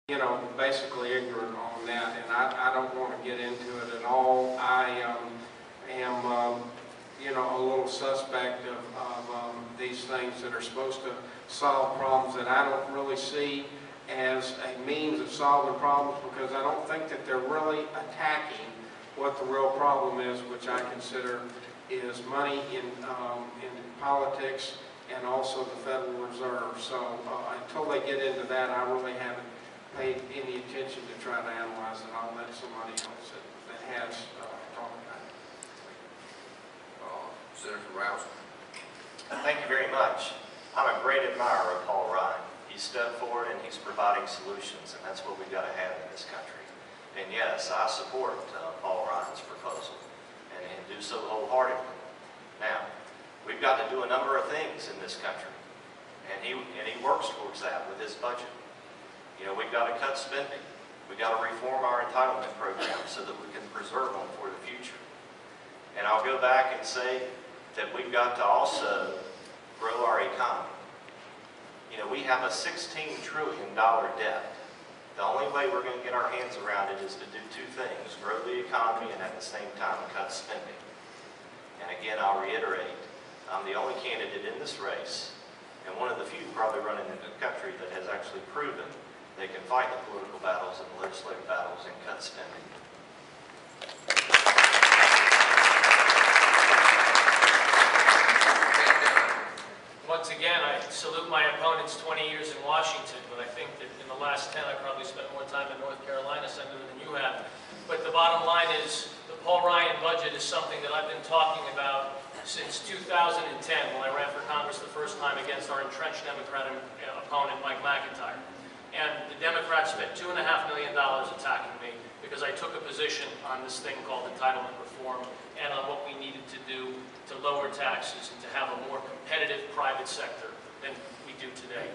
you know, basically ignorant on that, and I don't want to get into it at all. I am, you know, a little suspect of these things that are supposed to solve problems that I don't really see as a means of solving problems, because I don't think that they're really attacking what the real problem is, which I consider is money in politics and also the Federal Reserve. So until they get into that, I really haven't paid any attention to try to analyze it. I'll let somebody else that has talk about it. Senator Rouse. Thank you very much. I'm a great admirer of Paul Ryan. He's stepped forward and he's providing solutions, and that's what we've got to have in this country. And yes, I support Paul Ryan's proposal and do so wholeheartedly. Now, we've got to do a number of things in this country, and he works towards that with his budget. You know, we've got to cut spending. We've got to reform our entitlement program so that we can preserve them for the future. And I'll go back and say that we've got to also grow our economy. You know, we have a $16 trillion debt. The only way we're going to get our hands around it is to do two things: grow the economy and at the same time cut spending. And again, I'll reiterate, I'm the only candidate in this race, and one of the few probably running in the country that has actually proven they can fight the political battles and the legislative battles and cut spending. Once again, I salute my opponent's 20 years in Washington, but I think that in the last 10, I probably spent more time in North Carolina, Senator, than you have. But the bottom line is, the Paul Ryan budget is something that I've been talking about since 2010, when I ran for Congress the first time against our entrenched Democratic opponent, Mike McIntyre. And the Democrats spent $2.5 million attacking me because I took a position on this thing called entitlement reform and on what we needed to do to lower taxes and to have a more competitive private sector than we do today.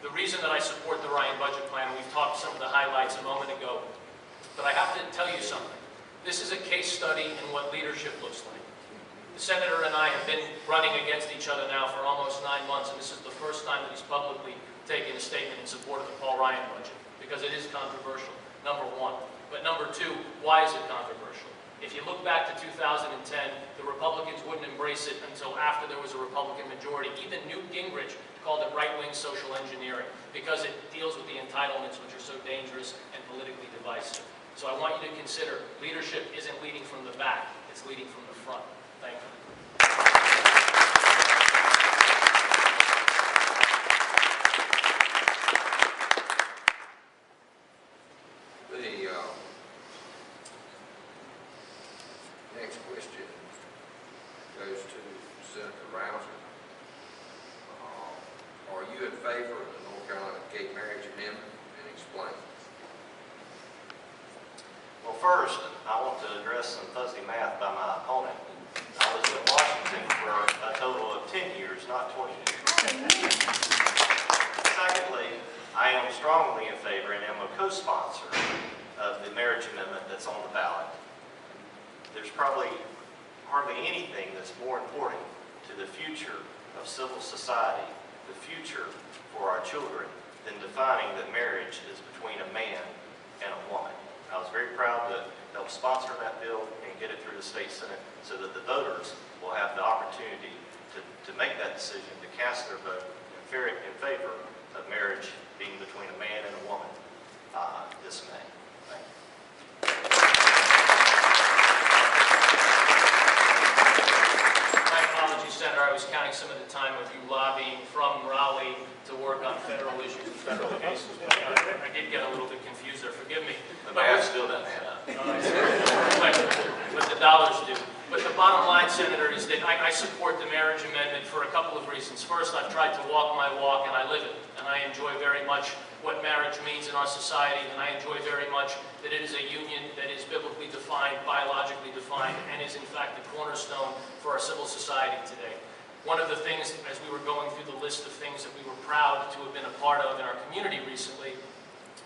The reason that I support the Ryan budget plan, and we've talked some of the highlights a moment ago, but I have to tell you something. This is a case study in what leadership looks like. The Senator and I have been running against each other now for almost 9 months, and this is the first time that he's publicly taken a statement in support of the Paul Ryan budget, because it is controversial, number one. But number two, why is it controversial? If you look back to 2010, the Republicans wouldn't embrace it until after there was a Republican majority. Even Newt Gingrich called it right-wing social engineering, because it deals with the entitlements, which are so dangerous and politically divisive. So I want you to consider leadership isn't leading from the back, it's leading from the front. Thank you. Next question goes to Senator Rouser. Are you in favor of the North Carolina gay marriage amendment, and explain? Well, first, I want to address some fuzzy math by my opponent. I was in Washington for a total of 10 years, not 20 years. Secondly, I am strongly in favor and am a co-sponsor of the marriage amendment that's on the ballot. There's probably hardly anything that's more important to the future of civil society, the future for our children, than defining that marriage is between a man and a woman. I was very proud to help sponsor that bill and get it through the state Senate so that the voters will have the opportunity to make that decision, to cast their vote in favor of marriage being between a man and a woman this May. Thank you. My apologies, Senator. I was counting some of the time with you lobbying from Raleigh to work on federal issues and federal cases. I did get a little bit confused there. Forgive me. The math still doesn't add up. But the dollars do. But the bottom line, Senator, is that I support the marriage amendment for a couple of reasons. First, I've tried to walk my walk, and I live it. And I enjoy very much what marriage means in our society, and I enjoy very much that it is a union that is biblically defined, biologically defined, and is in fact the cornerstone for our civil society today. One of the things, as we were going through the list of things that we were proud to have been a part of in our community recently,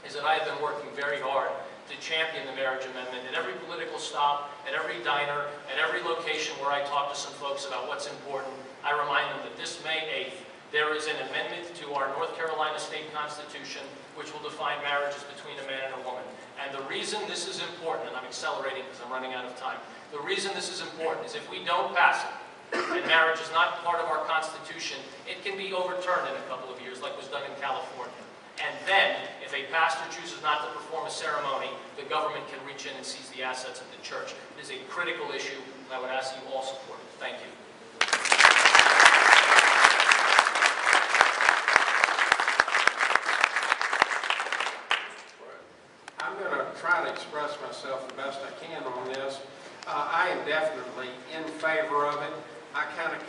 is that I have been working very hard to champion the marriage amendment at every political stop, at every diner, at every location where I talk to some folks about what's important. I remind them that this May 8th There is an amendment to our North Carolina state constitution which will define marriages between a man and a woman. And the reason this is important, and I'm accelerating because I'm running out of time, the reason this is important is if we don't pass it, and marriage is not part of our constitution, it can be overturned in a couple of years like was done in California. And then, if a pastor chooses not to perform a ceremony, the government can reach in and seize the assets of the church. It is a critical issue, and I would ask you all support it. Thank you. I'm going to try to express myself the best I can on this. I am definitely in favor of it. I kind of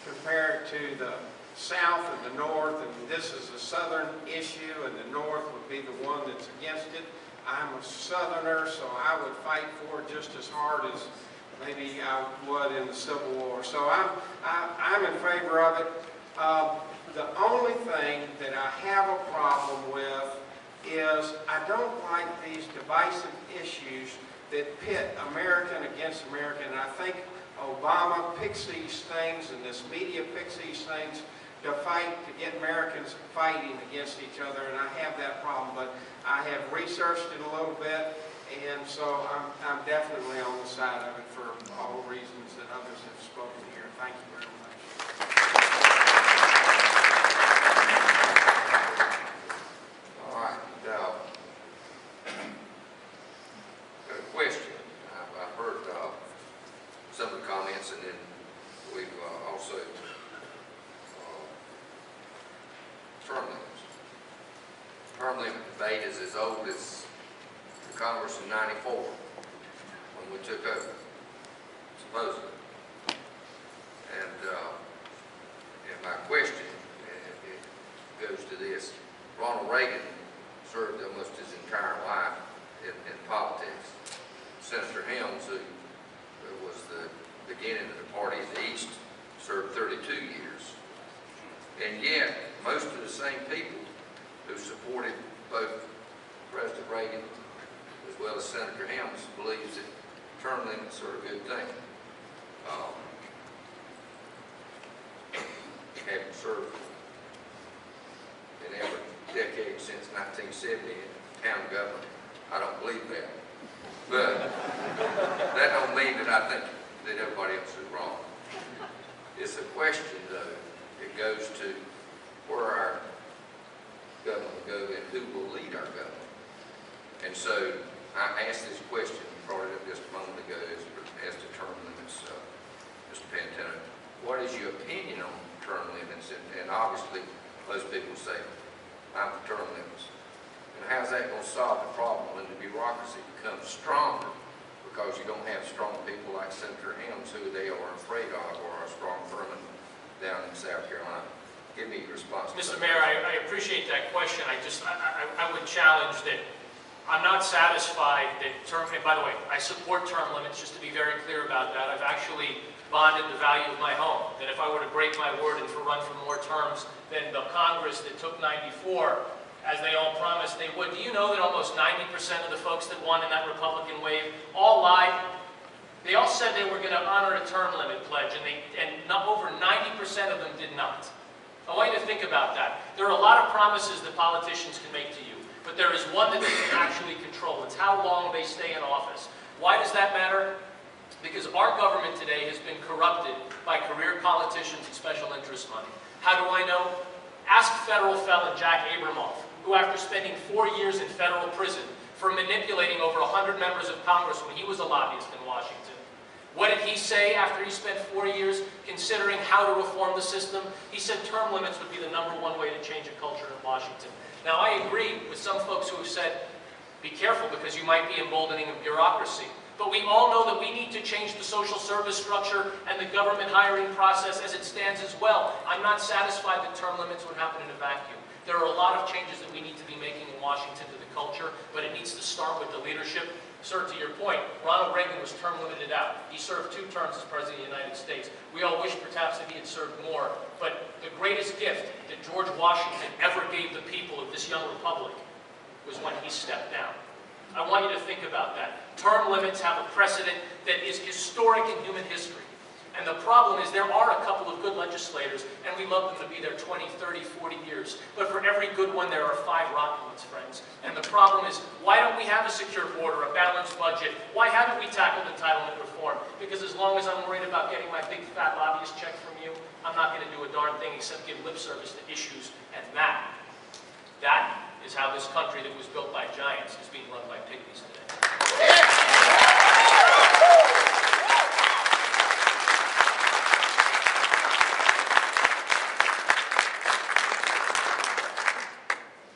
compare it to the South and the North, and this is a Southern issue, and the North would be the one that's against it. I'm a Southerner, so I would fight for it just as hard as maybe I would in the Civil War. So I'm in favor of it. The only thing that I have a problem with is I don't like these divisive issues that pit American against American. And I think Obama picks these things, and this media picks these things to fight, to get Americans fighting against each other, and I have that problem. But I have researched it a little bit, and so I'm definitely on the side of it for all the reasons that others have spoken here. Thank you very much. All right, now, got a question. I've heard some of the comments, and then we've also term limits. Term limit debate is as old as the Congress in '94 when we took over, supposedly. And my question it goes to this. Ronald Reagan served almost his entire life in politics. Senator Helms, who was the beginning of the party in the East, served 32 years. And yet, most of the same people who supported both President Reagan as well as Senator Helms believes that term limits are a good thing. Having served in every decade since 1970 in town government, I don't believe that. But that don't mean that I think that everybody else is wrong. It's a question, though. It goes to where our government will go and who will lead our government. And so I asked this question, brought it up just a moment ago, as to term limits, Mr. Pantano. What is your opinion on term limits? And obviously, most people say, I'm for term limits. And how's that going to solve the problem when the bureaucracy becomes stronger because you don't have strong people like Senator Helms who they are afraid of, or a strong firman down in South Carolina? Give me your response. Mr. Mayor, I appreciate that question. I would challenge that I'm not satisfied that term, and by the way, I support term limits, just to be very clear about that. I've actually bonded the value of my home, that if I were to break my word and run for more terms than the Congress that took 94, as they all promised they would. Do you know that almost 90% of the folks that won in that Republican wave all lied? They all said they were going to honor a term limit pledge, and over 90% of them did not. I want you to think about that. There are a lot of promises that politicians can make to you, but there is one that they can actually control. It's how long they stay in office. Why does that matter? Because our government today has been corrupted by career politicians and special interest money. How do I know? Ask federal felon Jack Abramoff, who after spending 4 years in federal prison for manipulating over 100 members of Congress when he was a lobbyist in Washington, what did he say after he spent 4 years considering how to reform the system? He said term limits would be the #1 way to change a culture in Washington. Now, I agree with some folks who have said, be careful because you might be emboldening a bureaucracy. But we all know that we need to change the social service structure and the government hiring process as it stands as well. I'm not satisfied that term limits would happen in a vacuum. There are a lot of changes that we need to be making in Washington to the culture, but it needs to start with the leadership. Sir, to your point, Ronald Reagan was term limited out. He served 2 terms as President of the United States. We all wish perhaps that he had served more, but the greatest gift that George Washington ever gave the people of this young republic was when he stepped down. I want you to think about that. Term limits have a precedent that is historic in human history. And the problem is there are a couple of good legislators, and we love them to be there 20, 30, 40 years. But for every good one, there are 5 rotten ones, friends. And the problem is, why don't we have a secure border, a balanced budget? Why haven't we tackled entitlement reform? Because as long as I'm worried about getting my big fat lobbyist check from you, I'm not going to do a darn thing except give lip service to issues. And that is how this country that was built by giants is being run by pygmies today.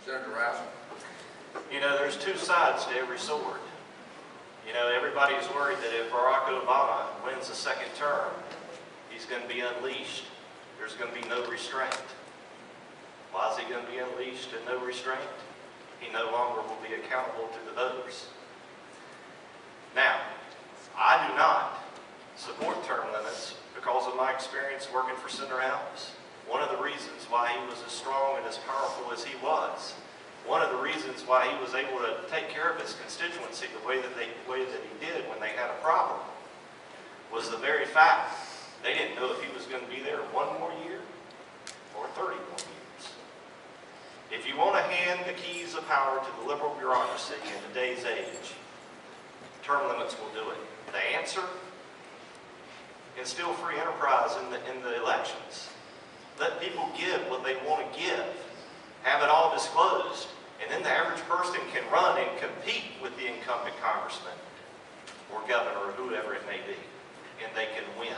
Senator Rouse. You know, there's 2 sides to every sword. You know, everybody's worried that if Barack Obama wins a 2nd term, he's going to be unleashed. There's going to be no restraint. Why is he going to be unleashed and no restraint? He no longer will be accountable to the voters. Now, I do not support term limits because of my experience working for Senator Helms. One of the reasons why he was as strong and as powerful as he was, one of the reasons why he was able to take care of his constituency the way that he did when they had a problem, was the very fact they didn't know if he was going to be there 1 more year or 30 more years. If you want to hand the keys of power to the liberal bureaucracy in today's age, term limits will do it. The answer? Instill free enterprise in the elections. Let people give what they want to give. Have it all disclosed. And then the average person can run and compete with the incumbent congressman or governor or whoever it may be. And they can win.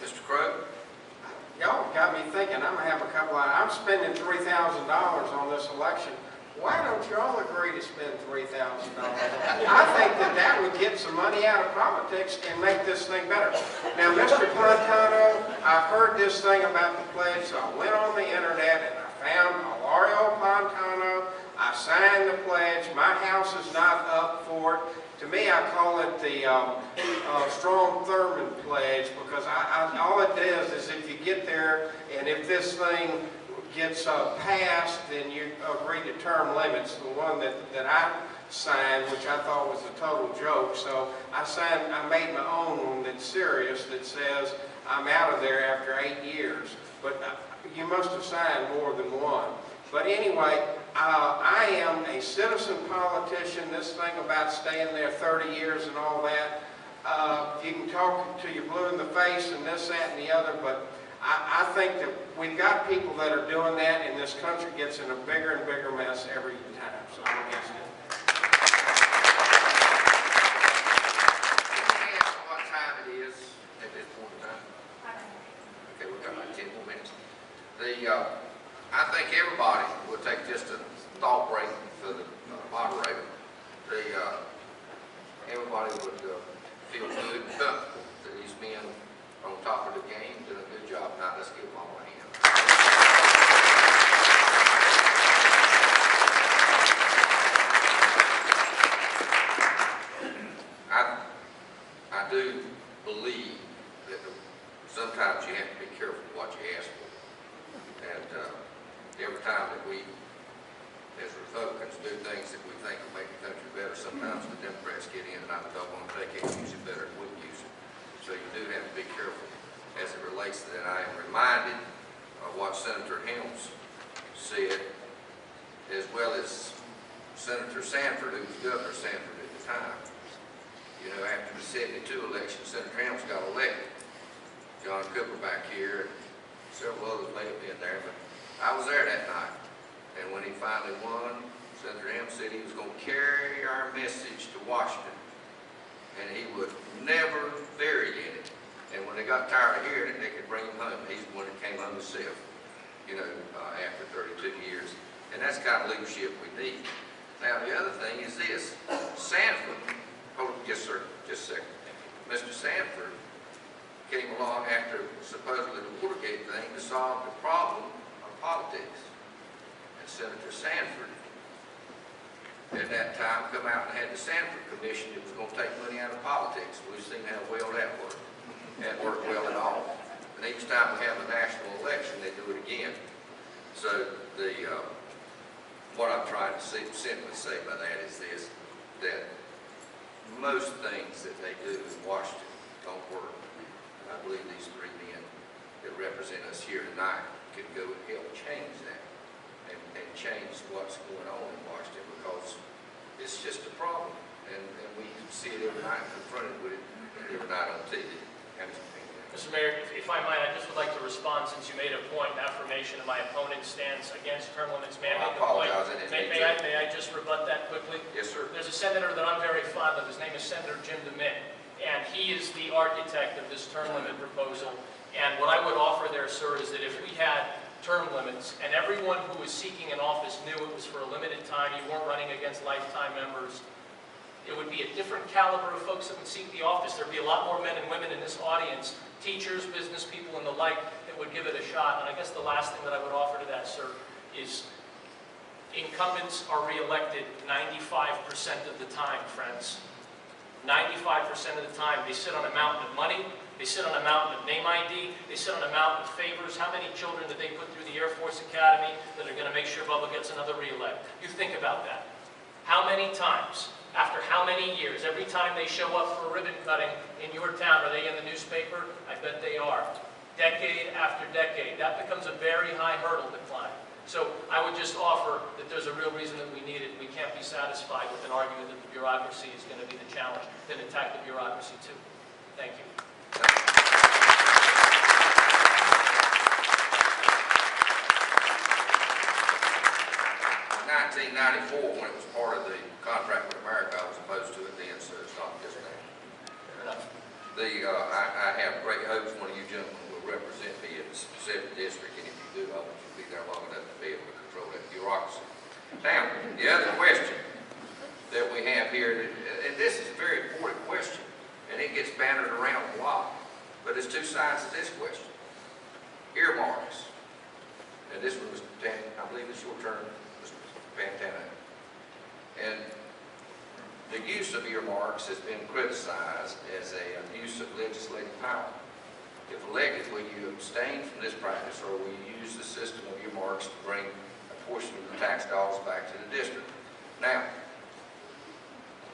Mr. Crow. Y'all got me thinking, I'm going to have a couple of, I'm spending $3,000 on this election. Why don't you all agree to spend $3,000? I think that would get some money out of politics and make this thing better. Now, Mr. Pantano, I've heard this thing about the pledge, so I went on the internet and I found Ilario Pantano. I signed the pledge. My house is not up for it. To me, I call it the Strom Thurmond pledge because all it does is if you get there and if this thing gets passed, then you agree to term limits. The one that I signed, which I thought was a total joke, so I made my own one that's serious that says I'm out of there after 8 years. But you must have signed more than one. But anyway, I am a citizen politician. This thing about staying there 30 years and all that, you can talk till you're blue in the face and this, that, and the other, but I think that we've got people that are doing that, and this country gets in a bigger and bigger mess every time. So I'm against it. Can you ask what time it is at this point in time? Okay, we've got like 10 more minutes. I think everybody will take just a thought break for the moderator. Everybody would feel good that these men on top of the game, doing a good job. Now let's give them all a hand. I do believe that sometimes you have to be careful what you ask for. And every time that we, as Republicans, do things that we think will make the country better, sometimes the Democrats get in and I don't want to take it and use it better than we use it. So you do have to be careful as it relates to that. I am reminded of what Senator Helms said, as well as Senator Sanford, who was Governor Sanford at the time. You know, after the 72 election, Senator Helms got elected. John Cooper back here, and several others may have been there, but I was there that night. And when he finally won, Senator Helms said he was going to carry our message to Washington, and he would never vary in it. And when they got tired of hearing it, they could bring him home. He's the one that came home himself, you know, after 32 years. And that's the kind of leadership we need. Now, the other thing is this. Sanford, yes, sir, just a second. Mr. Sanford came along after supposedly the Watergate thing to solve the problem of politics. And Senator Sanford, at that time, come out and had the Sanford Commission that was going to take money out of politics. We've seen how well that worked. That worked well at all. And each time we have a national election, they do it again. So what I'm trying to simply say by that is this, that most things that they do in Washington don't work. I believe these three men that represent us here tonight can go and help change that and change what's going on in Washington, because it's just a problem. And we see it every night, confronted with it every night on TV. Mr. Mayor, if I might, I just would like to respond, since you made a point in affirmation of my opponent's stance against term limits. May I make a point? May I just rebut that quickly? Yes, sir. There's a senator that I'm very fond of. His name is Senator Jim DeMint, and he is the architect of this term limit proposal. And what I would offer there, sir, is that if we had term limits and everyone who was seeking an office knew it was for a limited time, you weren't running against lifetime members, it would be a different caliber of folks that would seek the office. There'd be a lot more men and women in this audience, teachers, business people, and the like, that would give it a shot. And I guess the last thing that I would offer to that, sir, is incumbents are reelected 95% of the time, friends. 95% of the time. They sit on a mountain of money. They sit on a mountain of name ID. They sit on a mountain of favors. How many children did they put through the Air Force Academy that are going to make sure Bubba gets another reelect? You think about that. How many times? After how many years? Every time they show up for a ribbon cutting in your town, are they in the newspaper? I bet they are. Decade after decade. That becomes a very high hurdle to climb. So I would just offer that there's a real reason that we need it. We can't be satisfied with an argument that the bureaucracy is going to be the challenge. Then attack the bureaucracy too. Thank you. 1994, when it was part of the contract with America, I was opposed to it then, so it's not just now. Fair enough. I have great hopes one of you gentlemen will represent me in the 7th district, and if you do, I want you to be there long enough to be able to control that bureaucracy. Now, the other question that we have here, and this is a very important question, and it gets bantered around a lot, but there's two sides to this question. Earmarks. And this one was, I believe it's your turn, Mr. Pantana. And the use of earmarks has been criticized as an abuse of legislative power. If elected, will you abstain from this practice, or will you use the system of earmarks to bring a portion of the tax dollars back to the district? Now,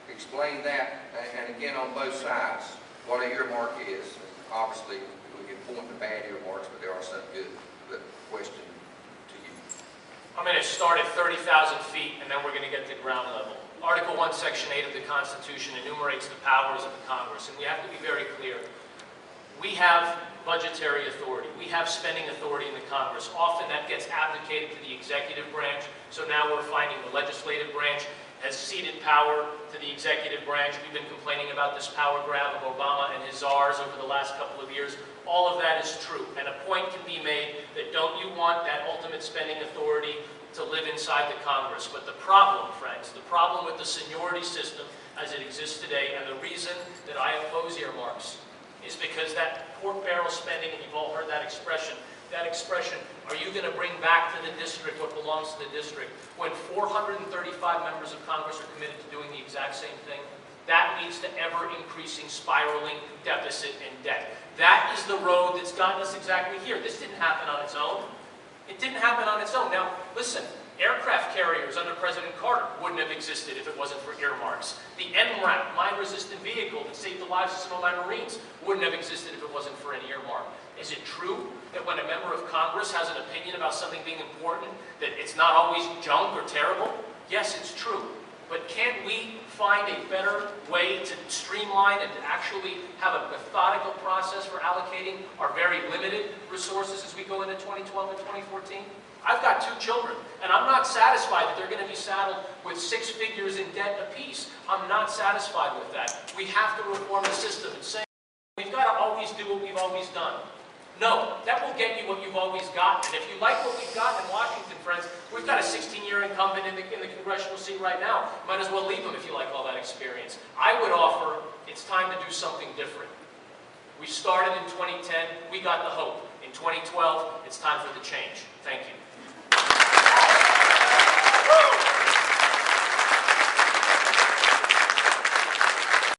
explain that, and again on both sides, what an earmark is. Obviously, we can point to bad earmarks, but there are some good. The question to you. I'm going to start at 30,000 feet, and then we're going to get to ground level. Article 1, Section 8 of the Constitution enumerates the powers of the Congress, and we have to be very clear. We have budgetary authority. We have spending authority in the Congress. Often that gets abdicated to the executive branch, so now we're finding the legislative branch has ceded power to the executive branch. We've been complaining about this power grab of Obama and his czars over the last couple of years. All of that is true, and a point can be made that don't you want that ultimate spending authority to live inside the Congress? But the problem, friends, the problem with the seniority system as it exists today, and the reason that I oppose earmarks, is because that pork barrel spending, and you've all heard that expression, are you going to bring back to the district what belongs to the district? When 435 members of Congress are committed to doing the exact same thing, that leads to ever-increasing, spiraling deficit and debt. That is the road that's gotten us exactly here. This didn't happen on its own. It didn't happen on its own. Now, listen, aircraft carriers under President Carter wouldn't have existed if it wasn't for earmarks. The MRAP, mine-resistant vehicle that saved the lives of some of my Marines, wouldn't have existed if it wasn't for an earmark. Is it true that when a member of Congress has an opinion about something being important, that it's not always junk or terrible? Yes, it's true. But can't we find a better way to streamline and to actually have a methodical process for allocating our very limited resources as we go into 2012 and 2014? I've got 2 children, and I'm not satisfied that they're going to be saddled with 6 figures in debt apiece. I'm not satisfied with that. We have to reform the system and say we've got to always do what we've always done. No, that will get you what you've always gotten. And if you like what we've got in Washington, friends, we've got a 16-year incumbent in the congressional seat right now. Might as well leave him if you like all that experience. I would offer it's time to do something different. We started in 2010. We got the hope. In 2012, it's time for the change. Thank you.